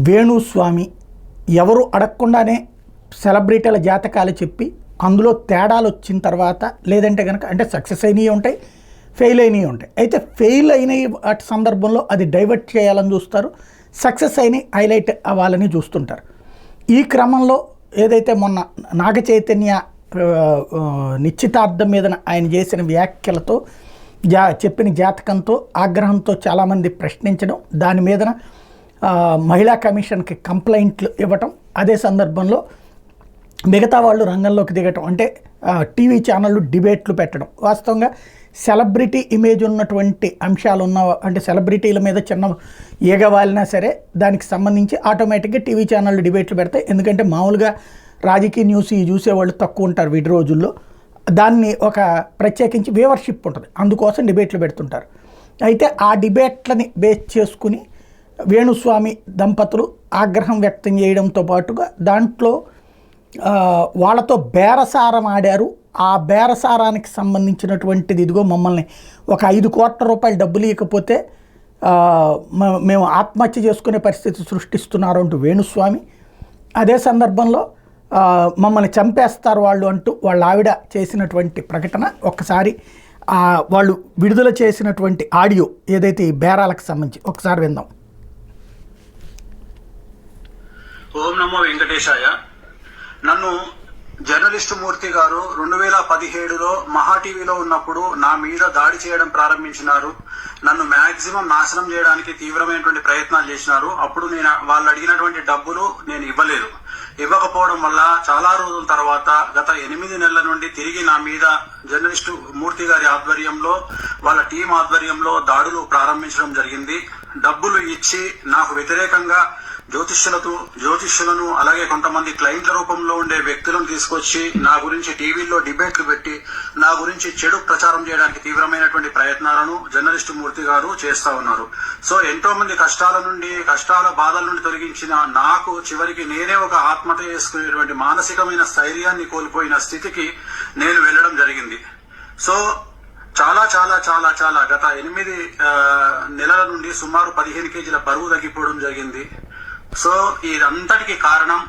వేణుస్వామి ఎవరు అడగకుండానే సెలబ్రిటీల జాతకాలు చెప్పి అందులో తేడాలు వచ్చిన తర్వాత లేదంటే కనుక అంటే సక్సెస్ అయినవి ఉంటాయి, ఫెయిల్ అయినవి ఉంటాయి. అయితే ఫెయిల్ అయిన వాటి సందర్భంలో అది డైవర్ట్ చేయాలని చూస్తారు, సక్సెస్ అయినవి హైలైట్ అవ్వాలని చూస్తుంటారు. ఈ క్రమంలో ఏదైతే మొన్న నాగ చైతన్య నిశ్చితార్థం మీద ఆయన చేసిన వ్యాఖ్యలతో చెప్పిన జాతకంతో ఆగ్రహంతో చాలామంది ప్రశ్నించడం, దాని మీదన మహిళా కమిషన్కి కంప్లైంట్లు ఇవ్వటం, అదే సందర్భంలో మిగతా వాళ్ళు రంగంలోకి దిగటం, అంటే టీవీ ఛానళ్ళు డిబేట్లు పెట్టడం. వాస్తవంగా సెలబ్రిటీ ఇమేజ్ ఉన్నటువంటి అంశాలు ఉన్న అంటే సెలబ్రిటీల మీద చిన్న ఏగవాలినా సరే దానికి సంబంధించి ఆటోమేటిక్గా టీవీ ఛానళ్ళు డిబేట్లు పెడతాయి. ఎందుకంటే మామూలుగా రాజకీయ న్యూస్ చూసేవాళ్ళు తక్కువ ఉంటారు వీటి రోజుల్లో. దాన్ని ఒక ప్రత్యేకించి వ్యూవర్షిప్ ఉంటుంది, అందుకోసం డిబేట్లు పెడుతుంటారు. అయితే ఆ డిబేట్లని బేస్ చేసుకుని వేణుస్వామి దంపతులు ఆగ్రహం వ్యక్తం చేయడంతో పాటుగా దాంట్లో వాళ్ళతో బేరసారం ఆడారు. ఆ బేరసారానికి సంబంధించినటువంటిది ఇదిగో మమ్మల్ని ఒక 5 కోట్ల రూపాయలు డబ్బులు ఇవ్వకపోతే మేము ఆత్మహత్య చేసుకునే పరిస్థితి సృష్టిస్తున్నారు అంటూ వేణుస్వామి, అదే సందర్భంలో మమ్మల్ని చంపేస్తారు వాళ్ళు అంటూ వాళ్ళ ఆవిడ చేసినటువంటి ప్రకటన. ఒక్కసారి వాళ్ళు విడుదల చేసినటువంటి ఆడియో ఏదైతే ఈ బేరాలకు సంబంధించి ఒకసారి విందాం. ఓం నమో వెంకటేశాయ. నన్ను జర్నలిస్టు మూర్తి గారు 2017లో మహా టీవీలో ఉన్నప్పుడు నా మీద దాడి చేయడం ప్రారంభించినారు. నన్ను మ్యాక్సిమం నాశనం చేయడానికి తీవ్రమైనటువంటి ప్రయత్నాలు చేసినారు. అప్పుడు నేను వాళ్ళు అడిగినటువంటి డబ్బులు నేను ఇవ్వకపోవడం వల్ల చాలా రోజుల తర్వాత గత 8 నెలల నుండి తిరిగి నా మీద జర్నలిస్టు మూర్తి గారి ఆధ్వర్యంలో వాళ్ళ టీం ఆధ్వర్యంలో దాడులు ప్రారంభించడం జరిగింది. డబ్బులు ఇచ్చి నాకు వ్యతిరేకంగా జ్యోతిష్యులను అలాగే కొంతమంది క్లయింట్ల రూపంలో ఉండే వ్యక్తులను తీసుకొచ్చి నా గురించి టీవీల్లో డిబేట్లు పెట్టి నా గురించి చెడు ప్రచారం చేయడానికి తీవ్రమైనటువంటి ప్రయత్నాలను జర్నలిస్టు మూర్తి గారు చేస్తా ఉన్నారు. సో ఎంతో మంది కష్టాల బాధల నుండి తొలగించిన నాకు చివరికి నేనే ఒక ఆత్మహత్య చేసుకునేటువంటి మానసికమైన స్థైర్యాన్ని కోల్పోయిన స్థితికి నేను వెళ్ళడం జరిగింది. సో చాలా చాలా చాలా చాలా గత 8 నెలల నుండి సుమారు 15 కేజీల బరువు తగ్గిపోవడం జరిగింది. సో ఇదంతటికి కారణం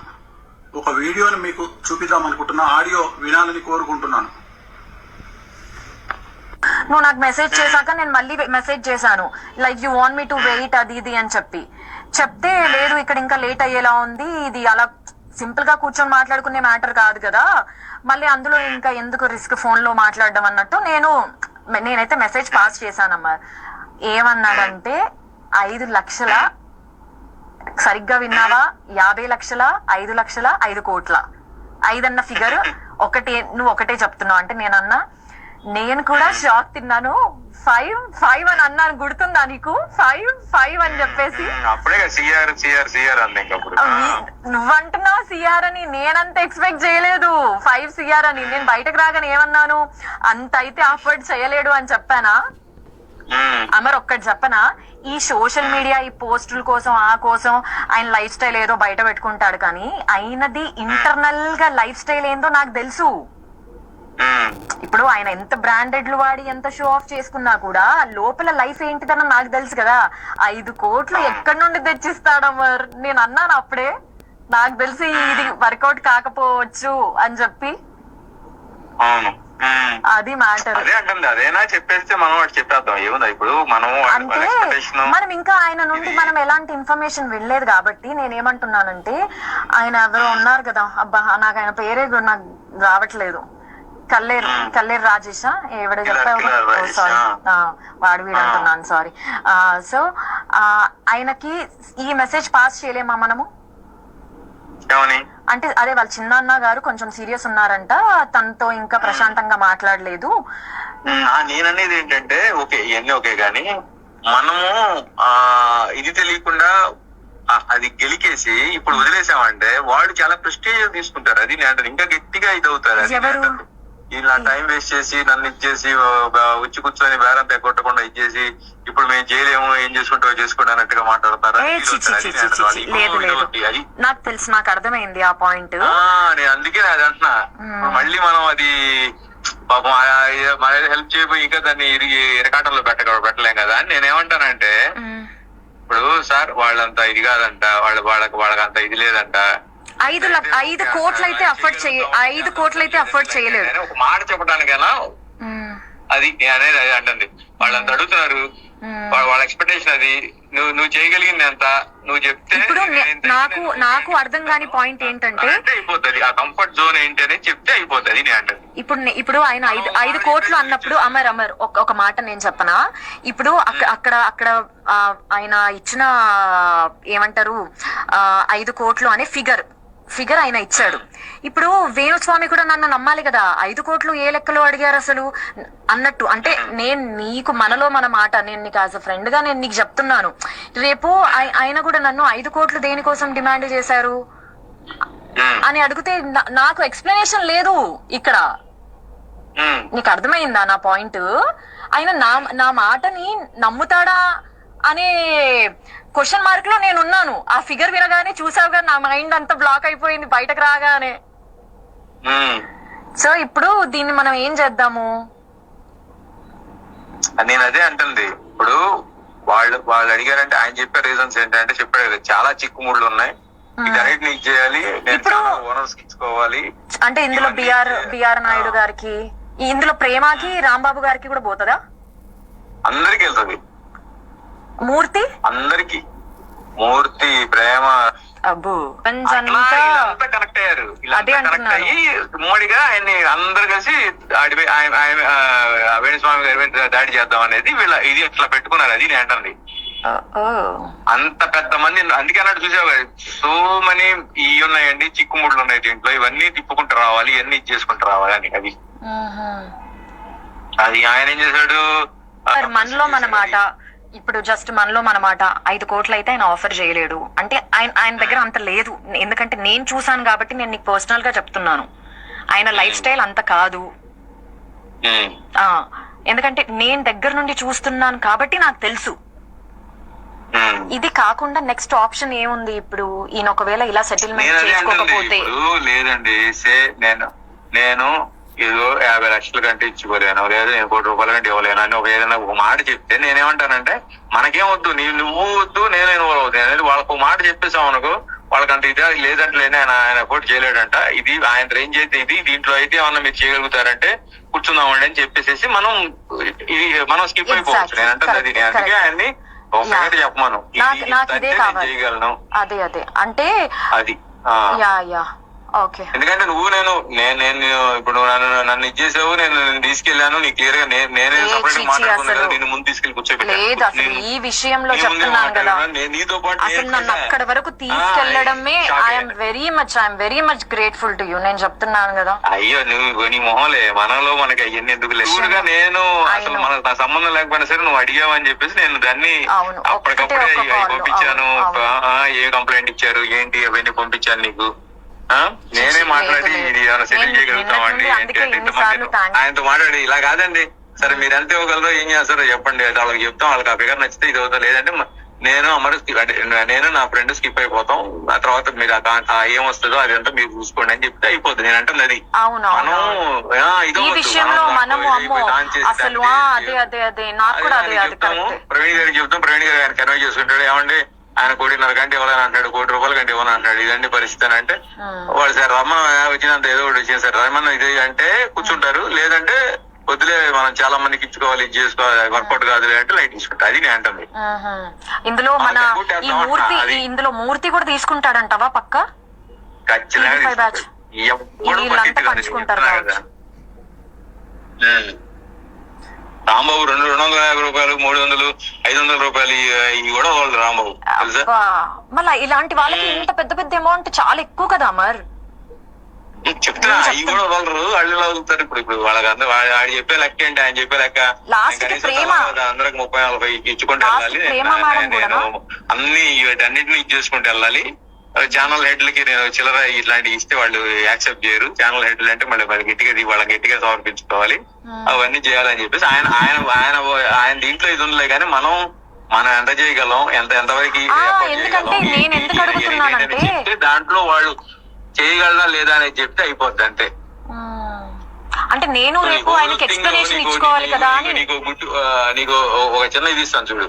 ఒక వీడియోని మీకు చూపిద్దాం అనుకుంటున్నా, ఆడియో వినాలని కోరుకుంటున్నాను. నువ్వు నాకు మెసేజ్ చేశాక నేను మళ్ళీ మెసేజ్ చేశాను, like you want me to wait అది ఇది అని చెప్తే లేదు ఇక్కడ ఇంకా లేట్ అయ్యేలా ఉంది, ఇది అలా సింపుల్ గా కూర్చొని మాట్లాడుకునే మ్యాటర్ కాదు కదా, మళ్ళీ అందులో ఇంకా ఎందుకు రిస్క్ ఫోన్ లో మాట్లాడడం అన్నట్టు నేనైతే మెసేజ్ పాస్ చేశానమ్మా. ఏమన్నాడంటే 5 లక్షల, సరిగ్గా విన్నావా, 50 లక్షల, 5 లక్షల, 5 కోట్ల, 5 అన్న ఫిగర్ నువ్వు ఒకటే చెప్తున్నావు అంటే నేనన్నా, నేను కూడా షాక్ తిన్నాను. 5 అని అన్నాను, గుర్తుందా నీకు? 5 అని చెప్పేసి నువ్వంటున్నావు సిఆర్ అని, నేనంత ఎక్స్పెక్ట్ చేయలేదు 5 సిఆర్ అని. నేను బయటకు రాగానే ఏమన్నాను, అంత అయితే అఫోర్డ్ చేయలేడు అని చెప్పానా? అమర్ ఒక్కటి చెప్పనా, ఈ సోషల్ మీడియా ఈ పోస్టుల కోసం ఆ కోసం ఆయన లైఫ్ స్టైల్ ఏదో బయట పెట్టుకుంటాడు, కానీ అయినది ఇంటర్నల్ గా లైఫ్ స్టైల్ ఏందో నాకు తెలుసు. ఇప్పుడు ఆయన ఎంత బ్రాండెడ్లు వాడి ఎంత షో ఆఫ్ చేసుకున్నా కూడా లోపల లైఫ్ ఏంటిదన్న నాకు తెలుసు కదా. 5 కోట్లు ఎక్కడి నుండి తెచ్చిస్తాడమ్మర్? నేను అన్నాను అప్పుడే, నాకు తెలిసి ఇది వర్కౌట్ కాకపోవచ్చు అని చెప్పి. అది మ్యాటర్. అదేనా చెప్పేస్తే మనం చెప్పేద్దాం, ఏముందా ఇప్పుడు మనం ఇంకా ఆయన నుండి మనం ఎలాంటి ఇన్ఫర్మేషన్ వెళ్ళలేదు కాబట్టి నేనేమంటున్నానంటే, ఆయన ఎవరో ఉన్నారు కదా, అబ్బా నాకు ఆయన పేరే నాకు రావట్లేదు, కల్లేరు రాజేషా ఎవడో చెప్పావు, సారీ వాడు వీడు అంటున్నాను, సారీ. సో ఆయనకి ఈ మెసేజ్ పాస్ చేయలేమా మనము? అంటే అదే వాళ్ళ చిన్న గారు కొంచెం సీరియస్ ఉన్నారంట, తనతో ఇంకా ప్రశాంతంగా మాట్లాడలేదు. నేననేది ఏంటంటే ఓకే ఇవన్నీ ఓకే, కానీ మనము ఇది తెలియకుండా అది గెలికేసి ఇప్పుడు వదిలేసామంటే వాడు చాలా ప్రెస్టీజ్ తీసుకుంటారు. అది నేను ఇంకా గట్టిగా ఇది అవుతారు. ఇలా టైం వేస్ట్ చేసి నన్ను ఇచ్చేసి వచ్చి కూర్చొని బేరం కొట్టకుండా ఇచ్చేసి ఇప్పుడు మేము చేయలేము, ఏం చేసుకుంటావో చేసుకోండి అన్నట్టుగా మాట్లాడతారా? నాకు తెలుసు, నాకు అర్థమైంది ఆ పాయింట్. నేను అందుకే అది అంటున్నా, మళ్ళీ మనం అది పాపం మన హెల్ప్ చేయబోయి ఇంకా దాన్ని ఇరకాటంలో పెట్టలేం కదా అని నేనేమంటానంటే, ఇప్పుడు సార్ వాళ్ళంతా ఇది కాదంట, వాళ్ళకి అంత ఇది లేదంట. 5 కోట్లు అయితే అఫోర్డ్ చేయలేడు. ఒక మాట చెప్పడానికైనా అది నేను అనేది అది అంటుంది. వాళ్ళంతా అడుగుతున్నారు, వాళ్ళ ఎక్స్పెక్టేషన్ అది. నువ్వు చేయగలిగింది ఎంత, నువ్వు చెప్తే. ఇప్పుడు నాకు అర్థం కాని పాయింట్ ఏంటంటే అయిపోతుంది. ఆ కంఫర్ట్ జోన్ ఏంటి అని చెప్తే అయిపోతుంది. నేను అంటుంది ఇప్పుడు ఆయన 5 కోట్లు అన్నప్పుడు అమర్ ఒక మాట నేను చెప్పనా. ఇప్పుడు అక్కడ ఆయన ఇచ్చిన ఏమంటారు 5 కోట్లు అనే ఫిగర్ ఆయన ఇచ్చాడు. ఇప్పుడు వేణుస్వామి కూడా నన్ను నమ్మాలి కదా, 5 కోట్లు ఏ లెక్కలో అడిగారు అసలు అన్నట్టు. అంటే నేను నీకు మనలో మన మాట, నేను నీకు యాజ్ అ ఫ్రెండ్ గా నేను నీకు చెప్తున్నాను. రేపు ఆయన కూడా నన్ను 5 కోట్లు దేనికోసం డిమాండ్ చేశారు అని అడిగితే నాకు ఎక్స్ప్లెనేషన్ లేదు ఇక్కడ. నీకు అర్థమైందా నా పాయింట్? ఆయన నా మాటని నమ్ముతాడా అనే క్వశ్చన్ మార్క్ లో నేను ఉన్నాను. ఆ ఫిగర్ వినగానే చూసావుగా నా మైండ్ అంతా బ్లాక్ అయిపోయింది బయటకు రాగానే. సో ఇప్పుడు దీన్ని మనం ఏం చేద్దాము? నేను అదే అంటుంది. ఇప్పుడు వాళ్ళు అడిగారంటే ఆయన చెప్పే రీజన్స్ ఏంటంటే చెప్పాడు కదా, చాలా చిక్కుముళ్ళు ఉన్నాయి, వీటన్నిటి నీకు చేయాలి, ఓనర్స్ ఇచ్చుకోవాలి. అంటే ఇందులో బిఆర్ నాయుడు గారికి, ఇందులో ప్రేమకి రాంబాబు గారికి కూడా పోతుందా? అందరికి వెళ్తుంది. అందరికి మూర్తి ప్రేమ అబ్బు కనెక్ట్ అయ్యారు. కనెక్ట్ అయ్యి మోడీగా ఆయన్ని అందరు కలిసి వేణుస్వామి గారి మీద దాడి చేద్దాం అనేది ఇది ఇట్లా పెట్టుకున్నారు. అది నేను అంటుంది. అంత పెద్ద మంది, అందుకే అన్నట్టు చూసావు కదా, సో మనీ ఇవి ఉన్నాయండి, చిక్కుముళ్ళు ఉన్నాయి దీంట్లో, ఇవన్నీ తిప్పుకుంటూ రావాలి, ఇవన్నీ చేసుకుంటూ రావాలి అని. అది ఆయన ఏం చేశాడు, మనలో మన మాట. ఇప్పుడు జస్ట్ మనలో మన మాట 5 కోట్లు అయితే ఆయన ఆఫర్ చేయలేడు అంటే ఆయన దగ్గర అంత లేదు. ఎందుకంటే నేను చూసాను కాబట్టి నేను నీకు పర్సనల్ గా చెప్తున్నాను. ఆయన లైఫ్ స్టైల్ అంత కాదు. ఎందుకంటే నేను దగ్గర నుండి చూస్తున్నాను కాబట్టి నాకు తెలుసు. ఇది కాకుండా నెక్స్ట్ ఆప్షన్ ఏముంది ఇప్పుడు? ఈయన ఒకవేళ ఇలా సెటిల్మెంట్ చేసుకోకపోతే లేదండి, నేను ఏదో 50 లక్షల కంటే ఇచ్చిపోలేను, లేదా నేను 1 కోటి రూపాయల కంటే ఇవ్వలేను అని ఏదైనా ఒక మాట చెప్తే నేనేమంటానంటే, మనకేం వద్దు, నువ్వు వద్దు, నేను ఇన్వాల్వ్ అవుతాను అనేది. వాళ్ళకు ఒక మాట చెప్పేసాం అనుకో, వాళ్ళకంటే ఇదే లేదంటే ఆయన పోటీ చేయలేడంట, ఇది ఆయన రేంజ్ అయితే ఇది, దీంట్లో అయితే ఏమన్నా మీరు చేయగలుగుతారంటే కూర్చుందామండి అని చెప్పేసి మనం స్కిప్ అయిపోవచ్చు. నేను అంటే అది అందుకే ఆయన్ని ఒకటి చెప్పమాను, చేయగలను. అదే అంటే అది ఎందుకంటే నేను ఇప్పుడు నన్ను ఇచ్చేసావు, నేను తీసుకెళ్లాను, నీ క్లియర్ గా నేనే సపరేట్ మాట్లాడుకున్నాను, నేను ముందు తీసుకెళ్లి కూర్చోబెట్టాను. ఈ విషయంలో చెప్తున్నాను కదా, నీతో పాటు అసలు నన్ను అక్కడ వరకు తీసుకెళ్లడమే I'm very much grateful to you. నేను చెప్తున్నాను కదా. అయ్యో నువ్వు నీ మొహలే, మనలో మనకి అవన్నీ ఎందుకు లేదు. నేను అసలు నా సంబంధం లేకపోయినా సరే నువ్వు అడిగావని చెప్పేసి నేను దాన్ని అప్పటికప్పుడే పంపించాను. ఏ కంప్లైంట్ ఇచ్చారు ఏంటి అవన్నీ పంపించాను నీకు. నేనే మాట్లాడి ఇది ఏమైనా సెటిల్ చేయగలుగుతామండి ఏంటి అంటే ఆయనతో మాట్లాడి, ఇలా కాదండి సరే మీరు ఎంత ఇవ్వగలరో ఏం చేస్తారో చెప్పండి, వాళ్ళకి చెప్తాం, వాళ్ళకి ఆ ఫిగర్ నచ్చితే ఇది అవుతా, లేదంటే నేను నా ఫ్రెండ్ స్కిప్ అయిపోతాం, ఆ తర్వాత మీరు ఏం వస్తుందో అదంతా మీరు చూసుకోండి అని చెప్తే అయిపోతుంది. నేను అంటే అది ప్రవీణ్ గారికి చెప్తాం, ప్రవీణ్ గారు ఆయన కన్వే చేసుకుంటాడు, ఏమండి ఆయన 1.5 కోటి ఇవ్వాలని అంటాడు, 1 కోటి రూపాయల కంటే ఇవ్వని అంటాడు, ఇదండి పరిస్థితి అని అంటే వాళ్ళు సార్ రమ్మన్ వచ్చినంత ఏదో ఒకటి వచ్చేది సార్ రమ్మన్ ఇది అంటే కూర్చుంటారు, లేదంటే వద్దులే మనం చాలా మందికి ఇచ్చుకోవాలి, ఇది చేసుకోవాలి, వర్కౌట్ కాదులే అంటే లైట్ తీసుకుంటా. అది నేను అంటుంది. ఇందులో మూర్తి కూడా తీసుకుంటాడంటావా? పక్క ఖచ్చితంగా పంచుకుంటారు కదా. రాంబాబు 250 రూపాయలు, 300, 500 రూపాయలు ఇవి కూడా వాళ్ళు రాంబాబు తెలుసా. మళ్ళీ ఇలాంటి వాళ్ళకి ఇంత పెద్ద అమౌంట్ చాలా ఎక్కువ కదా అమర్. చెప్తున్నా అవి కూడా వాళ్ళు అళ్ళు అవుతారు. ఇప్పుడు వాళ్ళకి అందరూ ఆడు చెప్పే లెక్క ఏంటి, ఆయన చెప్పే లెక్క అందరికి 30-40 ఇచ్చుకుంటూ వెళ్ళాలి, నేను అన్ని వీటన్నిటిని ఇచ్చేసుకుంటూ వెళ్ళాలి. ఛానల్ హెడ్లకి నేను చిల్లర ఇట్లాంటివి ఇస్తే వాళ్ళు యాక్సెప్ట్ చేయరు. ఛానల్ హెడ్లు అంటే మళ్ళీ వాళ్ళకి గట్టిగా సమర్పించుకోవాలి, అవన్నీ చేయాలని చెప్పేసి ఆయన దీంట్లో ఇది ఉండలే. కానీ మనం ఎంత చేయగలం, ఎంతవరకు చెప్తే దాంట్లో వాళ్ళు చేయగలరా లేదా అనేది చెప్తే అయిపోద్ది అంతే. అంటే నేను రేపు ఆయనకి ఎక్స్ప్లెనేషన్ ఇచ్చుకోవాలి కదా అని. నీకు ఒక చిన్న ఇది ఇస్తాను చూడు,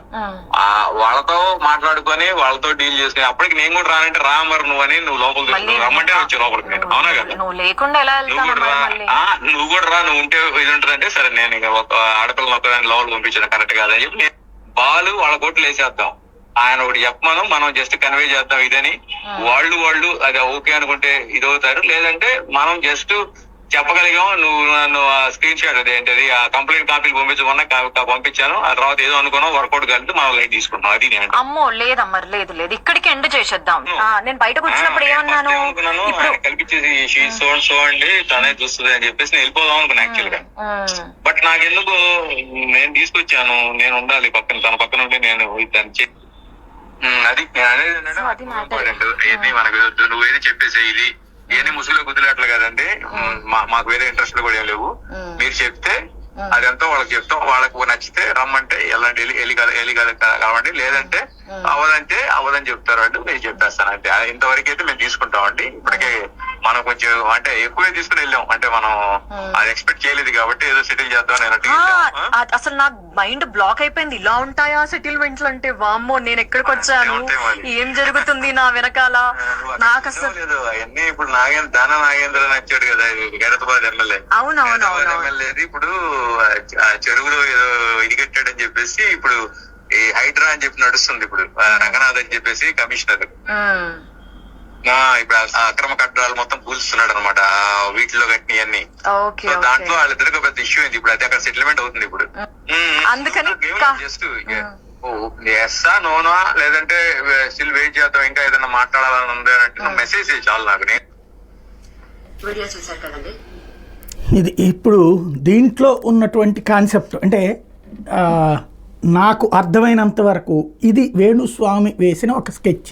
వాళ్ళతో మాట్లాడుకొని వాళ్ళతో డీల్ చేసుకుని అప్పటికి నేను కూడా రానంటే రా మరి నువ్వు లోపలికి రమ్మంటే వచ్చి లోపలికి నేను, అవునా కదా? నువ్వు లేకుండా ఎలా నువ్వు కూడా రా, నువ్వు ఉంటే ఇది ఉంటుందంటే సరే నేను ఇక ఒక ఆడపిల్లని ఒక లోపలికి పంపించాను కరెక్ట్ కాదని చెప్పి బాలు వాళ్ళ కోట్లు వేసేద్దాం, ఆయన ఒకటి చెప్పమను, మనం జస్ట్ కన్వే చేద్దాం ఇదని. వాళ్ళు అది ఓకే అనుకుంటే ఇది అవుతారు, లేదంటే మనం జస్ట్ చెప్పగలిగాం నువ్వు నన్ను స్క్రీన్ షాట్ అదేంటది ఆ కంప్లైంట్ కాపీలు పంపించమన్నా పంపించాను, ఆ తర్వాత ఏదో అనుకున్నాం వర్కౌట్ కలిపి మనం లైట్ తీసుకుంటాం. అది నేను అమ్మో లేదమ్మా లేదు ఇక్కడికి ఎండ్ చేసేద్దాం. నేను బయటకు వచ్చినప్పుడు ఏమన్నాను కల్పించేసి సో అండి తనే చూస్తుంది అని చెప్పేసి నేను వెళ్ళిపోదాం అనుకున్నాను యాక్చువల్ గా. బట్ నాకెందుకు నేను తీసుకొచ్చాను, నేను ఉండాలి పక్కన, తన పక్కన ఉంటే నేను దాన్ని అది అనేది ఏంటంటే మనకు నువ్వు ఏది చెప్పేసే ఇది ఏది ముసుగులో కుదిలేట్లు కదండి, మాకు వేరే ఇంట్రెస్ట్ కూడా ఏం లేవు, మీరు చెప్తే అదంతా వాళ్ళకి చెప్తాం, వాళ్ళకు నచ్చితే రమ్మంటే ఎల్లి కలవండి, లేదంటే అవదని చెప్తారు అంటే నేను చెప్పేస్తాను అంతే. ఇంతవరకు అయితే మేము తీసుకుంటామండి. ఇప్పటికే మనం కొంచెం అంటే ఎక్కువే తీసుకుని వెళ్ళాం, అంటే మనం అది ఎక్స్పెక్ట్ చేయలేదు కాబట్టి ఏదో సెటిల్ చేద్దాం నేను. అసలు నా మైండ్ బ్లాక్ అయిపోయింది, ఇలా ఉంటాయా సెటిల్మెంట్లు అంటే, వామ్మో నేను ఎక్కడికి వచ్చాను, ఏం జరుగుతుంది నా వెనకాల, నాకు అసలు లేదు అవన్నీ. ఇప్పుడు నాగేంద్ర నచ్చాడు కదా గైరతాబాద్ ఎమ్మెల్యే, ఎమ్మెల్యే ఇప్పుడు చెరువులో ఏదో ఇది కట్టాడని చెప్పేసి ఇప్పుడు ఈ హైడ్రా అని చెప్పి నడుస్తుంది, ఇప్పుడు రంగనాథ్ అని చెప్పేసి కమిషనర్ ఇప్పుడు అక్రమ కట్టడాలు మొత్తం కూల్స్తున్నాడు అనమాట వీటిలో కట్టినవన్నీ. దాంట్లో వాళ్ళిద్దరికి పెద్ద ఇష్యూ అయింది, ఇప్పుడు అది అక్కడ సెటిల్మెంట్ అవుతుంది ఇప్పుడు. జస్ట్ ఎస్సా నోనా లేదంటే స్టిల్ వెయిట్ చేద్దాం, ఇంకా ఏదైనా మాట్లాడాలని ఉంది అంటే నువ్వు మెసేజ్ చాలు నాకు. నేను వీడియో చూసారు కదండి, ఇది ఇప్పుడు దీంట్లో ఉన్నటువంటి కాన్సెప్ట్ అంటే నాకు అర్థమైనంత వరకు ఇది వేణుస్వామి వేసిన ఒక స్కెచ్.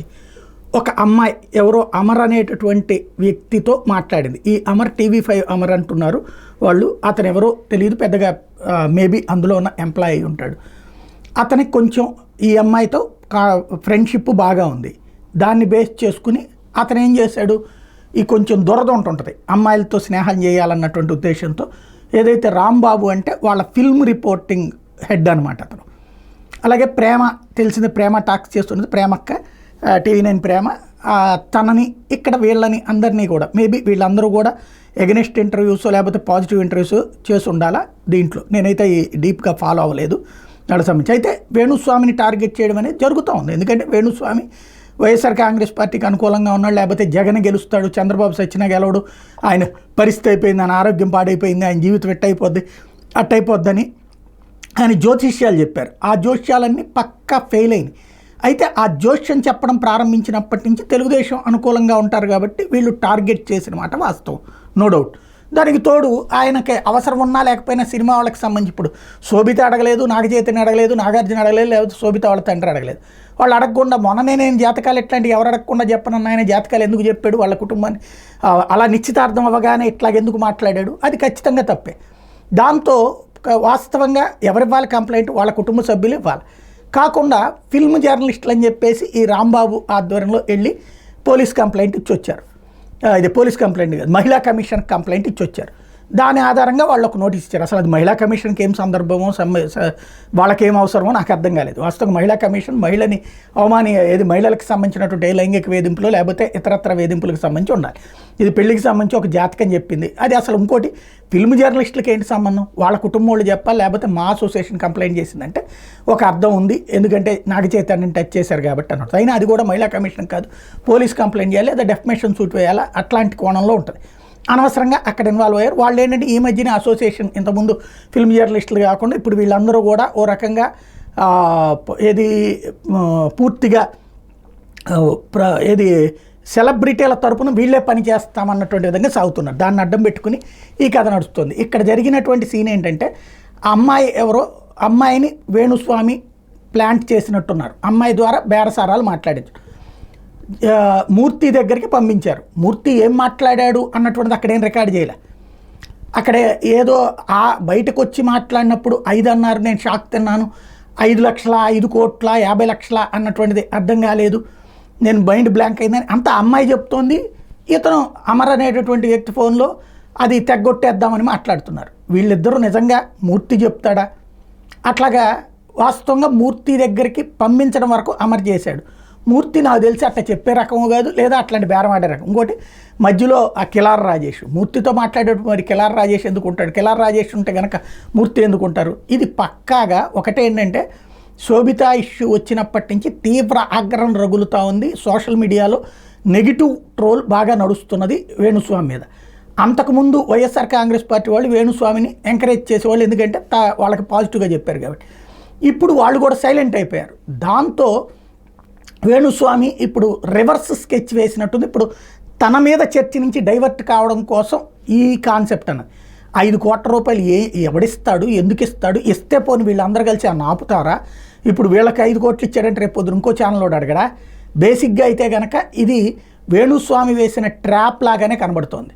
ఒక అమ్మాయి ఎవరో అమర్ అనేటటువంటి వ్యక్తితో మాట్లాడింది. ఈ అమర్ TV5 అమర్ అంటున్నారు వాళ్ళు, అతను ఎవరో తెలియదు, పెద్దగా మేబీ అందులో ఉన్న ఎంప్లాయీ ఉంటాడు. అతనికి కొంచెం ఈ అమ్మాయితో ఫ్రెండ్షిప్ బాగా ఉంది. దాన్ని బేస్ చేసుకుని అతను ఏం చేశాడు, ఈ కొంచెం దురద ఉంటుంది అమ్మాయిలతో స్నేహం చేయాలన్నటువంటి ఉద్దేశంతో, ఏదైతే రాంబాబు అంటే వాళ్ళ ఫిల్మ్ రిపోర్టింగ్ హెడ్ అనమాట అతను. అలాగే ప్రేమ తెలిసింది, ప్రేమ టాక్స్ చేస్తున్నది ప్రేమక్క, TV9 ప్రేమ, తనని ఇక్కడ వీళ్ళని అందరినీ కూడా మేబీ వీళ్ళందరూ కూడా ఎగనెస్ట్ ఇంటర్వ్యూస్ లేకపోతే పాజిటివ్ ఇంటర్వ్యూస్ చేసి ఉండాలా. దీంట్లో నేనైతే డీప్గా ఫాలో అవ్వలేదు దానికి సంబంధించి. అయితే వేణుస్వామిని టార్గెట్ చేయడం అనేది జరుగుతూ ఉంది, ఎందుకంటే వేణుస్వామి వైఎస్ఆర్ కాంగ్రెస్ పార్టీకి అనుకూలంగా ఉన్నాడు, లేకపోతే జగన్ గెలుస్తాడు, చంద్రబాబు సచ్చినా గెలవడు, ఆయన పరిస్థితి అయిపోయింది, ఆయన ఆరోగ్యం పాడైపోయింది, ఆయన జీవితం అట్టయిపోద్దని ఆయన జ్యోతిష్యాలు చెప్పారు. ఆ జ్యోతిష్యాలన్నీ పక్కా ఫెయిల్ అయినాయి. అయితే ఆ జోష్యం చెప్పడం ప్రారంభించినప్పటి నుంచి తెలుగుదేశం అనుకూలంగా ఉంటారు కాబట్టి వీళ్ళు టార్గెట్ చేసిన మాట వాస్తవం, నో డౌట్. దానికి తోడు ఆయనకి అవసరం ఉన్నా లేకపోయినా సినిమా వాళ్ళకి సంబంధించి ఇప్పుడు శోభిత అడగలేదు, నాగచైతన్య అడగలేదు, నాగార్జున అడగలేదు, లేకపోతే శోభిత వాళ్ళ తండ్రి అడగలేదు. వాళ్ళు అడగకుండా మొన్ననే నేను జాతకాలు ఎట్లాంటి ఎవరు అడగకుండా చెప్పనన్న ఆయన జాతకాలు ఎందుకు చెప్పాడు, వాళ్ళ కుటుంబాన్ని అలా నిశ్చితార్థం అవ్వగానే ఇట్లాగెందుకు మాట్లాడాడు, అది ఖచ్చితంగా తప్పే. దాంతో వాస్తవంగా ఎవరివ్వాలి కంప్లైంట్, వాళ్ళ కుటుంబ సభ్యులు ఇవ్వాలి. కాకుండా ఫిల్మ్ జర్నలిస్టులు అని చెప్పేసి ఈ రాంబాబు ఆధ్వర్యంలో వెళ్ళి పోలీస్ కంప్లైంట్ ఇచ్చి వచ్చారు. ఇది పోలీస్ కంప్లైంట్ కాదు, మహిళా కమిషన్ కంప్లైంట్ ఇచ్చి వచ్చారు. దాని ఆధారంగా వాళ్ళు ఒక నోటీస్ ఇచ్చారు. అసలు అది మహిళా కమిషన్కి ఏం సందర్భమో వాళ్ళకేం అవసరమో నాకు అర్థం కాలేదు. వాస్తవంగా మహిళా కమిషన్ మహిళని ఏది మహిళలకు సంబంధించినటువంటి లైంగిక వేధింపులు లేకపోతే ఇతరత్ర వేధింపులకు సంబంధించి ఉండాలి. ఇది పెళ్లికి సంబంధించి ఒక జాతకం చెప్పింది, అది అసలు ఇంకోటి ఫిల్మ్ జర్నలిస్టులకి ఏంటి సంబంధం, వాళ్ళ కుటుంబం వాళ్ళు చెప్పాలి, లేకపోతే మా అసోసియేషన్ కంప్లైంట్ చేసిందంటే ఒక అర్థం ఉంది, ఎందుకంటే నాగచైతన్యం టచ్ చేశారు కాబట్టి అన్నట్టు. అయినా అది కూడా మహిళా కమిషన్ కాదు, పోలీస్ కంప్లైంట్ చేయాలి, లేదా డెఫమేషన్ సూట్ వేయాలా, అట్లాంటి కోణంలో ఉంటుంది. అనవసరంగా అక్కడ ఇన్వాల్వ్ అయ్యారు. వాళ్ళు ఏంటంటే ఈ మధ్యన అసోసియేషన్, ఇంతకుముందు ఫిల్మ్ జర్నలిస్టులు కాకుండా ఇప్పుడు వీళ్ళందరూ కూడా ఓ రకంగా పూర్తిగా సెలబ్రిటీల తరపున వీళ్ళే పని చేస్తామన్నటువంటి విధంగా సాగుతున్నారు. దాన్ని అడ్డం పెట్టుకుని ఈ కథ నడుస్తుంది. ఇక్కడ జరిగినటువంటి సీన్ ఏంటంటే అమ్మాయిని వేణుస్వామి ప్లాంట్ చేసినట్టున్నారు. అమ్మాయి ద్వారా బేరసారాలు మాట్లాడించారు, మూర్తి దగ్గరికి పంపించారు. మూర్తి ఏం మాట్లాడాడు అన్నటువంటిది అక్కడేం రికార్డ్ చేయలే. అక్కడే ఏదో బయటకు వచ్చి మాట్లాడినప్పుడు 5 అన్నారు, నేను షాక్ తిన్నాను, 5 లక్షల 5 కోట్ల 50 లక్షల అన్నటువంటిది అర్థం కాలేదు, నేను మైండ్ బ్లాంక్ అయిందని అంతా అమ్మాయి చెప్తోంది. ఇతను అమర్ అనేటటువంటి వ్యక్తి ఫోన్లో అది తెగ్గొట్టేద్దామని మాట్లాడుతున్నారు. వీళ్ళిద్దరూ నిజంగా మూర్తి చెప్తాడా? అట్లాగా వాస్తవంగా మూర్తి దగ్గరికి పంపించడం వరకు అమరు చేశాడు. మూర్తి నాకు తెలిసి అట్లా చెప్పే రకము కాదు, లేదా అట్లాంటి బేరం ఆడే రకం. ఇంకోటి మధ్యలో ఆ కిలార్ రాజేష్ మూర్తితో మాట్లాడేటప్పుడు మరి కిలార్ రాజేష్ ఎందుకు ఉంటాడు? కిలార్ రాజేష్ ఉంటే కనుక మూర్తి ఎందుకు ఉంటారు? ఇది పక్కాగా ఒకటే ఏంటంటే శోభిత ఇష్యూ వచ్చినప్పటి నుంచి తీవ్ర ఆగ్రహం రగులుతూ ఉంది. సోషల్ మీడియాలో నెగిటివ్ ట్రోల్ బాగా నడుస్తున్నది వేణుస్వామి మీద. అంతకుముందు వైఎస్ఆర్ కాంగ్రెస్ పార్టీ వాళ్ళు వేణుస్వామిని ఎంకరేజ్ చేసేవాళ్ళు, ఎందుకంటే వాళ్ళకి పాజిటివ్గా చెప్పారు కాబట్టి. ఇప్పుడు వాళ్ళు కూడా సైలెంట్ అయిపోయారు. దాంతో వేణుస్వామి ఇప్పుడు రివర్స్ స్కెచ్ వేసినట్టుంది. ఇప్పుడు తన మీద చర్చ నుంచి డైవర్ట్ కావడం కోసం ఈ కాన్సెప్ట్ అన్నది. 5 కోట్ల రూపాయలు ఎవడిస్తాడు, ఎందుకు ఇస్తాడు, ఇస్తే పోని వీళ్ళందరూ కలిసి ఆపుతారా? ఇప్పుడు వీళ్ళకి 5 కోట్లు ఇచ్చాడంటే రేపు పొద్దున ఇంకో ఛానల్లో అడగడా? బేసిక్గా అయితే కనుక ఇది వేణుస్వామి వేసిన ట్రాప్ లాగానే కనబడుతోంది.